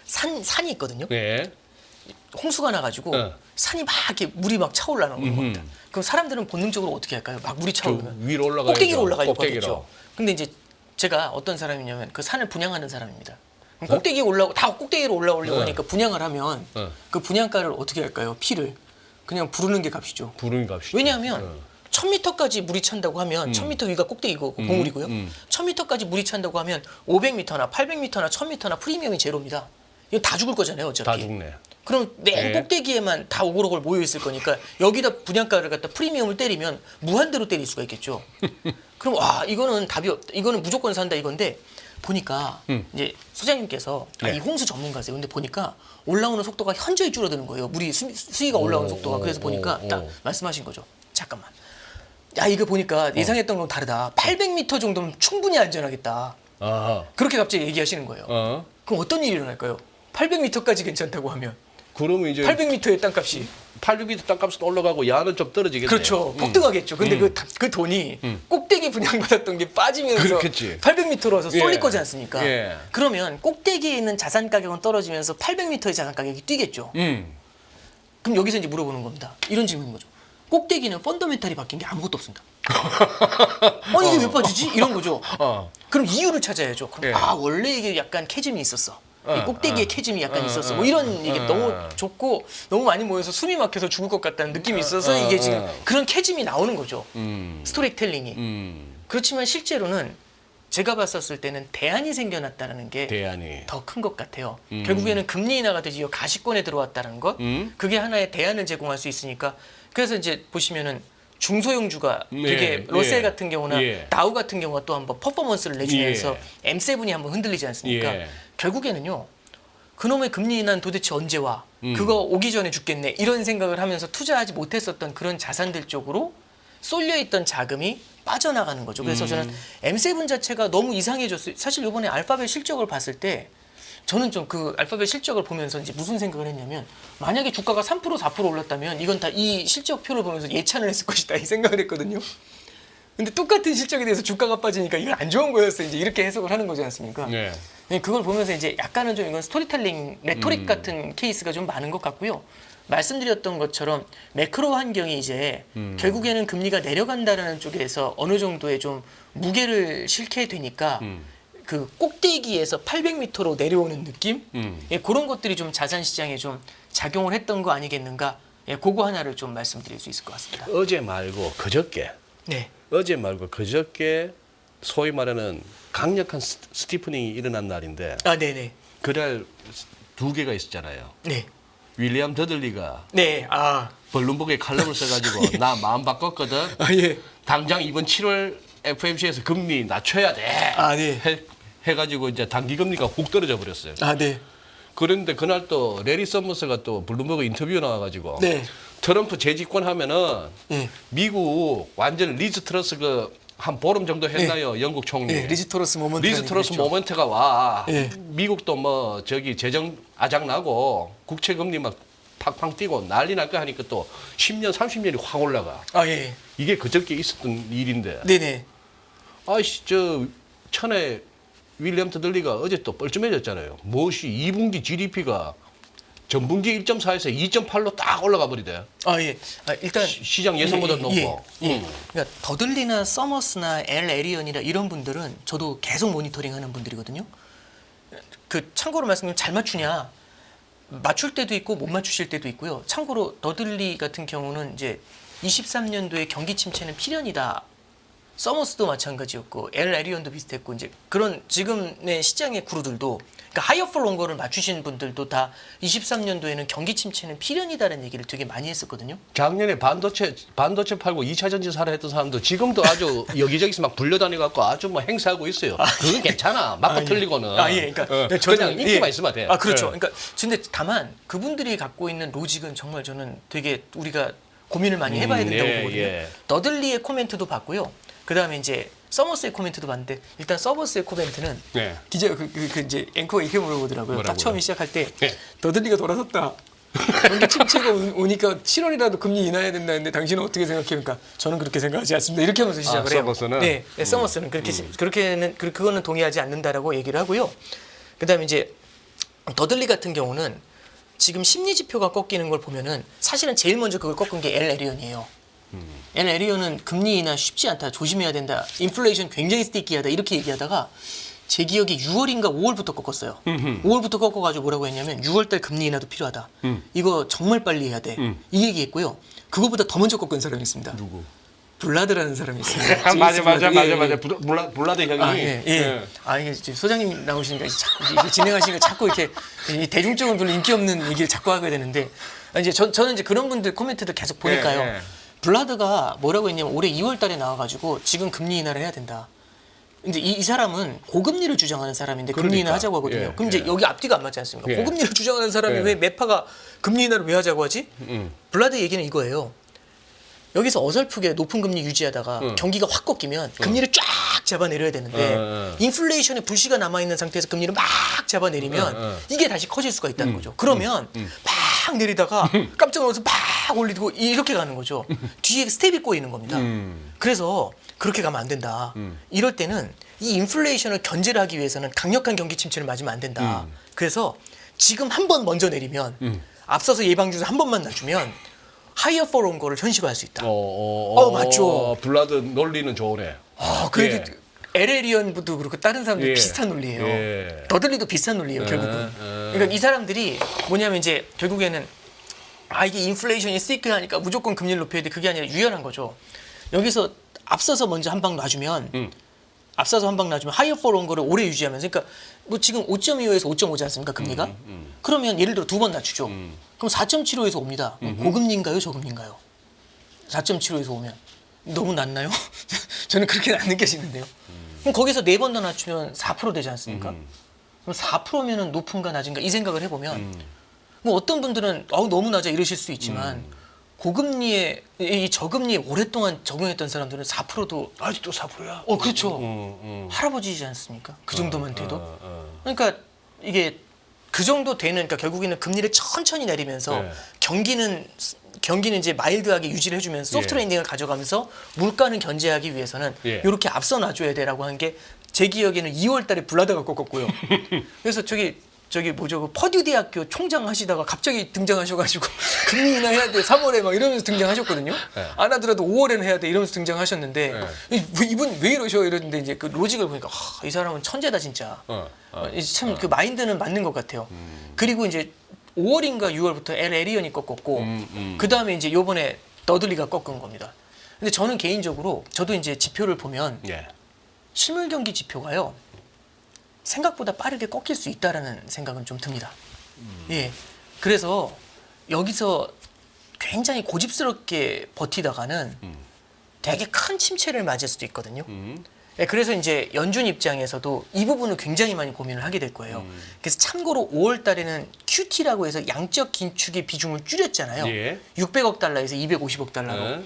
산이 있거든요. 네. 홍수가 나가지고 어. 산이 막 이렇게 물이 막 차올라오는 겁니다. 그럼 사람들은 본능적으로 어떻게 할까요? 막 물이 차오르면 위로 올라가야죠. 꼭대기로 올라가려고 꼭대기로. 하겠죠. 근데 이제 제가 어떤 사람이냐면 그 산을 분양하는 사람입니다. 그럼 꼭대기에 올라오고 다 꼭대기로 올라오려고 하니까 분양을 하면 그 분양가를 어떻게 할까요? 피를 그냥 부르는 게 값이죠. 부르는 값이죠. 왜냐하면 1000m까지 물이 찬다고 하면 1000m 위가 꼭대기고 봉우리고요. 1000m까지 물이 찬다고 하면 500m나 800m나 1000m나 프리미엄이 제로입니다. 이거 다 죽을 거잖아요, 어차피. 다 죽네. 그럼 맨 네. 꼭대기에만 다 오글오글 모여 있을 거니까 여기다 분양가를 갖다 프리미엄을 때리면 무한대로 때릴 수가 있겠죠. 그럼 와 이거는 답이 없다. 이거는 무조건 산다 이건데 보니까 이제 소장님께서 네. 이 홍수 전문가세요. 근데 보니까 올라오는 속도가 현저히 줄어드는 거예요. 물이 수위가 올라오는 속도가. 그래서 보니까 딱 말씀하신 거죠. 잠깐만. 야 이거 보니까 예상했던 건 다르다. 800m 정도면 충분히 안전하겠다. 아하. 그렇게 갑자기 얘기하시는 거예요. 어? 그럼 어떤 일이 일어날까요? 800m까지 괜찮다고 하면 그러면 이제 800m의 땅값이 800m 땅값은 올라가고 야는 좀 떨어지겠네요. 그렇죠. 폭등하겠죠. 근데 그 돈이 꼭대기 분양받았던 게 빠지면서 그렇겠지. 800m로서 쏠릴 예. 거지 않습니까? 예. 그러면 꼭대기에 있는 자산 가격은 떨어지면서 800m의 자산 가격이 뛰겠죠. 그럼 여기서 이제 물어보는 겁니다. 이런 질문인 거죠. 꼭대기는 펀더멘탈이 바뀐 게 아무것도 없습니다. 아니 이게 왜 빠지지? 이런 거죠. 그럼 이유를 찾아야죠. 그럼 예. 원래 이게 약간 캐즘이 있었어. 이 꼭대기에 캐즘이 약간 있었어. 뭐 이런 얘기 너무 좋고 너무 많이 모여서 숨이 막혀서 죽을 것 같다는 느낌이 있어서 이게 지금 그런 캐즘이 나오는 거죠. 스토리텔링이. 그렇지만 실제로는 제가 봤었을 때는 대안이 생겨났다는 게 대안이. 더 큰 것 같아요. 결국에는 금리 인하가 드디어 가시권에 들어왔다는 것, 그게 하나의 대안을 제공할 수 있으니까. 그래서 이제 보시면은 중소형주가 되게 러셀 같은 경우나 다우 같은 경우가 또 한번 퍼포먼스를 내주면서 M7이 한번 흔들리지 않습니까? 결국에는요. 그놈의 금리 인하는 도대체 언제 와? 그거 오기 전에 죽겠네. 이런 생각을 하면서 투자하지 못했었던 그런 자산들 쪽으로 쏠려있던 자금이 빠져나가는 거죠. 그래서 저는 M7 자체가 너무 이상해졌어요. 사실 이번에 알파벳 실적을 봤을 때 저는 좀 그 알파벳 실적을 보면서 이제 무슨 생각을 했냐면 만약에 주가가 3% 4% 올랐다면 이건 다 이 실적표를 보면서 예찬을 했을 것이다 이 생각을 했거든요. 근데 똑같은 실적에 대해서 주가가 빠지니까 이건 안 좋은 거였어. 이제 이렇게 해석을 하는 거지 않습니까? 네. 네, 그걸 보면서 이제 약간은 좀 이건 스토리텔링, 레토릭 같은 케이스가 좀 많은 것 같고요. 말씀드렸던 것처럼 매크로 환경이 이제 결국에는 금리가 내려간다는 쪽에서 어느 정도의 좀 무게를 실게 되니까 그 꼭대기에서 800m로 내려오는 느낌? 예, 그런 것들이 좀 자산 시장에 좀 작용을 했던 거 아니겠는가? 예, 그거 하나를 좀 말씀드릴 수 있을 것 같습니다. 어제 말고 그저께. 네. 어제 말고 그저께 소위 말하는 강력한 스티프닝이 일어난 날인데 아, 네네. 그날 두 개가 있었잖아요. 네. 윌리엄 더들리가 네. 아. 벌룬복에 칼럼을 써가지고 나 마음 바꿨거든. 아, 예. 당장 이번 7월 FMC에서 금리 낮춰야 돼. 아, 네. 해가지고 이제 단기 금리가 훅 떨어져 버렸어요. 아, 네. 그런데 그날 또 레리 서머스가 또 블룸버그 인터뷰 나와가지고 네. 트럼프 재집권하면은 예. 미국 완전 리즈 트러스 그 한 보름 정도 했나요? 영국 총리. 네. 리즈토러스 모먼트. 리즈 트러스 모먼트가 와. 예. 미국도 뭐 저기 재정 아작 나고 국채 금리 막 팍팍 뛰고 난리 날까 하니까 또 10년 30년이 확 올라가. 아, 예. 이게 그저께 있었던 일인데. 네네. 아이씨 저 천에 윌리엄 더들리가 어제 또 뻘쭘해졌잖아요. 무엇이 2분기 GDP가 전분기 1.4에서 2.8로 딱 올라가 버리대. 아, 예. 아, 일단 시장 예상보다 높고. 그러니까 더들리나 서머스나 엘 에리언이나 이런 분들은 저도 계속 모니터링하는 분들이거든요. 그 참고로 말씀드리면 잘 맞추냐? 맞출 때도 있고 못 맞추실 때도 있고요. 참고로 더들리 같은 경우는 이제 23년도에 경기 침체는 필연이다. 서머스도 마찬가지였고 엘 에리온도 비슷했고 이제 그런 지금의 시장의 구루들도 그러니까 하이어 폴 롱거를 맞추신 분들도 다 23년도에는 경기 침체는 필연이다라는 얘기를 되게 많이 했었거든요. 작년에 반도체 팔고 2차 전지 사라 했던 사람도 지금도 아주 여기저기서 막 불려다니갖고 아주 뭐 행사하고 있어요. 그게 괜찮아. 맞고 틀리고는. 예. 그러니까 그냥 인기만 있으면 돼. 그렇죠. 예. 그러니까 근데 다만 그분들이 갖고 있는 로직은 정말 저는 되게 우리가 고민을 많이 해봐야 된다고 보거든요. 예. 너들리의 코멘트도 봤고요. 그 다음에 이제 서머스의 코멘트도 봤는데 일단 서머스의 코멘트는 네. 기자 그 이제 앵커가 이렇게 물어보더라고요. 딱 처음에 시작할 때 네. 너들리가 돌아섰다. 경기 침체가 오니까 7월이라도 금리 인하해야 된다는데 당신은 어떻게 생각해요? 그러니까 저는 그렇게 생각하지 않습니다. 이렇게 하면서 시작을 해요. 서머스는? 네, 서머스는 그렇게는 그거는 동의하지 않는다라고 얘기를 하고요. 그다음에 이제 더들리 같은 경우는 지금 심리 지표가 꺾이는 걸 보면은 사실은 제일 먼저 그걸 꺾은 게 엘 에리온이에요. 엘 에리온은 금리 인하 쉽지 않다, 조심해야 된다, 인플레이션 굉장히 스티키하다 이렇게 얘기하다가 제 기억에 6월인가 5월부터 꺾었어요. 5월부터 꺾어가지고 뭐라고 했냐면 6월달 금리 인하도 필요하다. 이거 정말 빨리 해야 돼. 이 얘기했고요. 그거보다 더 먼저 꺾은 사람이 있습니다. 누구? 블라드라는 사람이 있어요. 맞아. 예. 블라드 형이. 예. 이게 지금 소장님 나오시니까 이게 진행하시니까 자꾸 이렇게 이 대중적으로 별로 인기 없는 얘기를 자꾸 하게 되는데 이제 저는 이제 그런 분들 코멘트들 계속 보니까요. 예. 블라드가 뭐라고 했냐면 올해 2월달에 나와가지고 지금 금리 인하를 해야 된다. 근데 이 사람은 고금리를 주장하는 사람인데 금리 인하 하자고 하거든요. 예, 그럼 이제 여기 앞뒤가 안 맞지 않습니까? 예. 고금리를 주장하는 사람이 예. 왜 매파가 금리 인하를 왜 하자고 하지? 블라드 얘기는 이거예요. 여기서 어설프게 높은 금리 유지하다가 경기가 확 꺾이면 금리를 쫙 잡아내려야 되는데 인플레이션의 불씨가 남아있는 상태에서 금리를 막 잡아내리면 이게 다시 커질 수가 있다는 거죠. 그러면 막 내리다가 깜짝 놀라서 막 올리고 이렇게 가는 거죠. 뒤에 스텝이 꼬이는 겁니다. 그래서 그렇게 가면 안 된다. 이럴 때는 이 인플레이션을 견제를 하기 위해서는 강력한 경기 침체를 맞으면 안 된다. 그래서 지금 한 번 먼저 내리면 앞서서 예방주사 한 번만 놔주면 하이어 폴 온 거를 현실화할 수 있다. 맞죠. 블라드 논리는 좋으네. 그 예. LL이언도 그렇고 다른 사람들 예. 비슷한 논리예요. 예. 더들리도 비슷한 논리예요. 결국은. 그러니까 이 사람들이 뭐냐면 이제 결국에는 이게 인플레이션이 시크하니까 무조건 금리를 높여야 돼. 그게 아니라 유연한 거죠. 여기서 앞서서 먼저 한 방 놔주면 하이어 폴 온 거를 오래 유지하면서 그러니까 뭐 지금 5.25에서 5.5지 않습니까 금리가? 그러면 예를 들어 두 번 낮추죠. 그럼 4.75에서 옵니다. 고금리인가요, 저금리인가요? 4.75에서 오면 너무 낮나요? 저는 그렇게는 안 느껴지는데요. 그럼 거기서 네 번 더 낮추면 4% 되지 않습니까? 그럼 4%면은 높은가 낮은가 이 생각을 해보면 뭐 어떤 분들은 너무 낮아 이러실 수 있지만 고금리에 이 저금리에 오랫동안 적용했던 사람들은 4%도 아직도 4%야? 그렇죠. 할아버지이지 않습니까? 그 정도만 돼도. 그러니까 이게 그 정도 되는 그러니까 결국에는 금리를 천천히 내리면서 네. 경기는 이제 마일드하게 유지를 해주면서 소프트 랜딩을 가져가면서 물가는 견제하기 위해서는 예. 이렇게 앞서 놔줘야 돼라고 하는 게 제 기억에는 2월달에 블라드가 꺾었고요. 그래서 저기 뭐죠 그 퍼듀 대학교 총장 하시다가 갑자기 등장하셔가지고 금리 인하해야 돼 3월에 막 이러면서 등장하셨거든요. 네. 안 하더라도 5월에는 해야 돼 이러면서 등장하셨는데 이분 왜 이러셔 이러는데 이제 그 로직을 보니까 이 사람은 천재다 진짜. 참 그 마인드는 맞는 것 같아요. 그리고 이제 5월인가 6월부터 엘 에리언이 꺾었고 그 다음에 이제 요번에 더들리가 꺾은 겁니다. 근데 저는 개인적으로 저도 이제 지표를 보면 예. 실물 경기 지표가요. 생각보다 빠르게 꺾일 수 있다라는 생각은 좀 듭니다. 예. 그래서 여기서 굉장히 고집스럽게 버티다가는 되게 큰 침체를 맞을 수도 있거든요. 예, 그래서 이제 연준 입장에서도 이 부분을 굉장히 많이 고민을 하게 될 거예요. 그래서 참고로 5월 달에는 QT라고 해서 양적 긴축의 비중을 줄였잖아요. 예. 600억 달러에서 250억 달러로.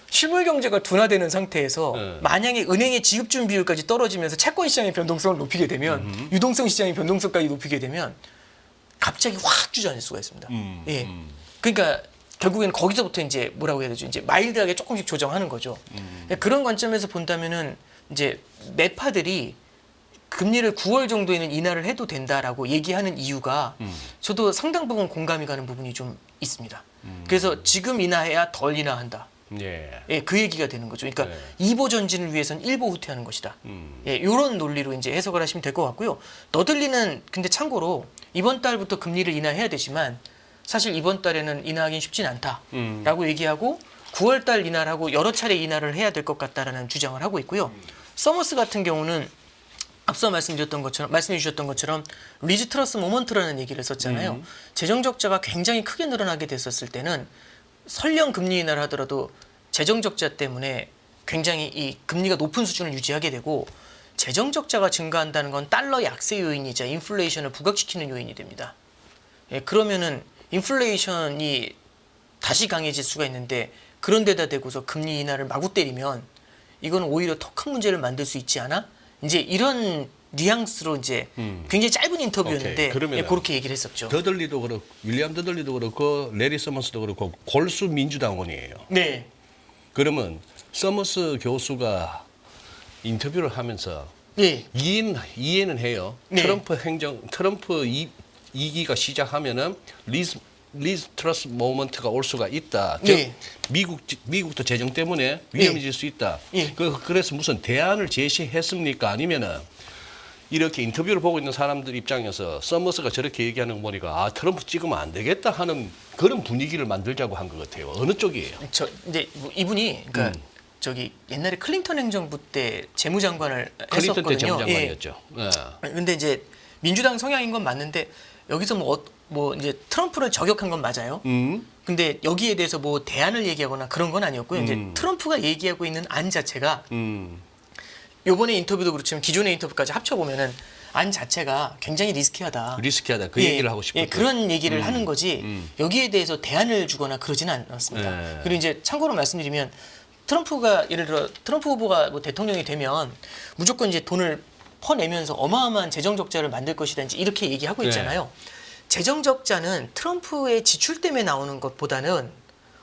실물 경제가 둔화되는 상태에서 만약에 은행의 지급준 비율까지 떨어지면서 채권 시장의 변동성을 높이게 되면 유동성 시장의 변동성까지 높이게 되면 갑자기 확 주저앉을 수가 있습니다. 예. 그러니까 결국에는 거기서부터 이제 뭐라고 해야 되죠? 이제 마일드하게 조금씩 조정하는 거죠. 그런 관점에서 본다면은 이제 매파들이 금리를 9월 정도에는 인하를 해도 된다라고 얘기하는 이유가 저도 상당 부분 공감이 가는 부분이 좀 있습니다. 그래서 지금 인하해야 덜 인하한다. 예, 그 얘기가 되는 거죠. 그러니까 2보 전진을 위해서는 1보 후퇴하는 것이다. 예, 이런 논리로 이제 해석을 하시면 될 것 같고요. 너들리는 근데 참고로 이번 달부터 금리를 인하해야 되지만 사실 이번 달에는 인하하기는 쉽진 않다라고 얘기하고 9월 달 인하하고 여러 차례 인하를 해야 될 것 같다라는 주장을 하고 있고요. 서머스 같은 경우는 앞서 말씀해 주셨던 것처럼 리즈 트러스 모먼트라는 얘기를 썼잖아요. 재정 적자가 굉장히 크게 늘어나게 됐었을 때는 설령 금리 인하를 하더라도 재정 적자 때문에 굉장히 이 금리가 높은 수준을 유지하게 되고 재정 적자가 증가한다는 건 달러 약세 요인이자 인플레이션을 부각시키는 요인이 됩니다. 예, 그러면은 인플레이션이 다시 강해질 수가 있는데 그런 데다 대고서 금리 인하를 마구 때리면 이건 오히려 더 큰 문제를 만들 수 있지 않아? 이제 이런 뉘앙스로 이제 굉장히 짧은 인터뷰였는데 예, 그렇게 얘기를 했었죠. 더들리도 그렇고 윌리엄 더들리도 그렇고 레리 서머스도 그렇고 골수 민주당원이에요. 네. 그러면 서머스 교수가 인터뷰를 하면서 예. 이해는 해요. 네. 트럼프 2기가 시작하면은 리즈 트러스 모먼트가 올 수가 있다. 즉 네. 미국도 재정 때문에 위험해질 수 있다. 예. 그래서 무슨 대안을 제시했습니까? 아니면은 이렇게 인터뷰를 보고 있는 사람들 입장에서 서머스가 저렇게 얘기하는 거 보니까 아 트럼프 찍으면 안 되겠다 하는 그런 분위기를 만들자고 한 것 같아요. 어느 쪽이에요? 저 이제 뭐 이분이 그러니까 저기 옛날에 클린턴 행정부 때 재무장관을 클린턴 때 했었거든요. 재무장관이었죠. 예. 근데 이제 민주당 성향인 건 맞는데 여기서 뭐 이제 트럼프를 저격한 건 맞아요. 근데 여기에 대해서 뭐 대안을 얘기하거나 그런 건 아니었고요. 이제 트럼프가 얘기하고 있는 안 자체가 요번에 인터뷰도 그렇지만 기존의 인터뷰까지 합쳐보면은 안 자체가 굉장히 리스키하다. 그 얘기를 하고 싶었어요. 예, 그런 얘기를 하는 거지 여기에 대해서 대안을 주거나 그러지는 않았습니다. 네. 그리고 이제 참고로 말씀드리면 트럼프가 예를 들어 트럼프 후보가 뭐 대통령이 되면 무조건 이제 돈을 퍼내면서 어마어마한 재정 적자를 만들 것이다든지 이렇게 얘기하고 있잖아요. 재정 적자는 트럼프의 지출 때문에 나오는 것보다는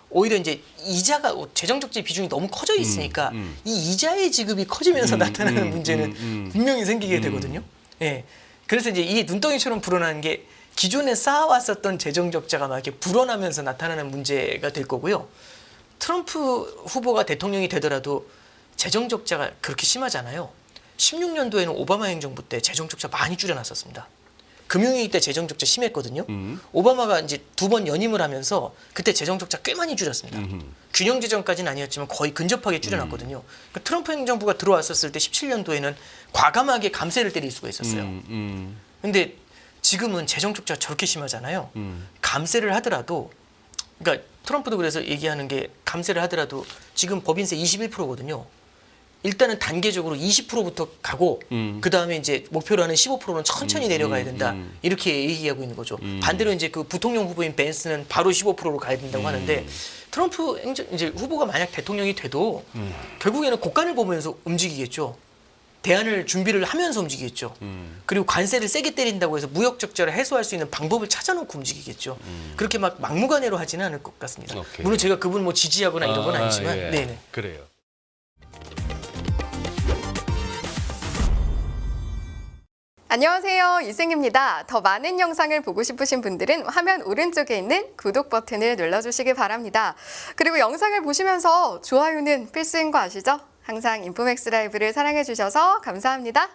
오히려 이제 이자가 재정 적자의 비중이 너무 커져 있으니까 이 이자의 지급이 커지면서 나타나는 문제는 분명히 생기게 되거든요. 예. 그래서 이제 이 눈덩이처럼 불어나는 게 기존에 쌓아왔었던 재정 적자가 막 이렇게 불어나면서 나타나는 문제가 될 거고요. 트럼프 후보가 대통령이 되더라도 재정 적자가 그렇게 심하잖아요. 16년도에는 오바마 행정부 때 재정 적자 많이 줄여놨었습니다. 금융위기 때 재정 적자 심했거든요. 오바마가 이제 2번 연임을 하면서 그때 재정 적자 꽤 많이 줄였습니다. 균형 재정까지는 아니었지만 거의 근접하게 줄여놨거든요. 그러니까 트럼프 행정부가 들어왔었을 때 17년도에는 과감하게 감세를 때릴 수가 있었어요. 근데 지금은 재정 적자가 저렇게 심하잖아요. 감세를 하더라도 그러니까 트럼프도 그래서 얘기하는 게 감세를 하더라도 지금 법인세 21%거든요. 일단은 단계적으로 20%부터 가고 그 다음에 이제 목표로 하는 15%는 천천히 내려가야 된다 이렇게 얘기하고 있는 거죠. 반대로 이제 그 부통령 후보인 벤스는 바로 15%로 가야 된다고 하는데 트럼프 이제 후보가 만약 대통령이 돼도 결국에는 국간을 보면서 움직이겠죠. 대안을 준비를 하면서 움직이겠죠. 그리고 관세를 세게 때린다고 해서 무역 적자를 해소할 수 있는 방법을 찾아놓고 움직이겠죠. 그렇게 막 막무가내로 하지는 않을 것 같습니다. 오케이. 물론 제가 그분 뭐 지지하거나 이런 건 아니지만, 예. 네네. 그래요. 안녕하세요, 이승입니다. 더 많은 영상을 보고 싶으신 분들은 화면 오른쪽에 있는 구독 버튼을 눌러주시기 바랍니다. 그리고 영상을 보시면서 좋아요는 필수인 거 아시죠? 항상 인포맥스 라이브를 사랑해주셔서 감사합니다.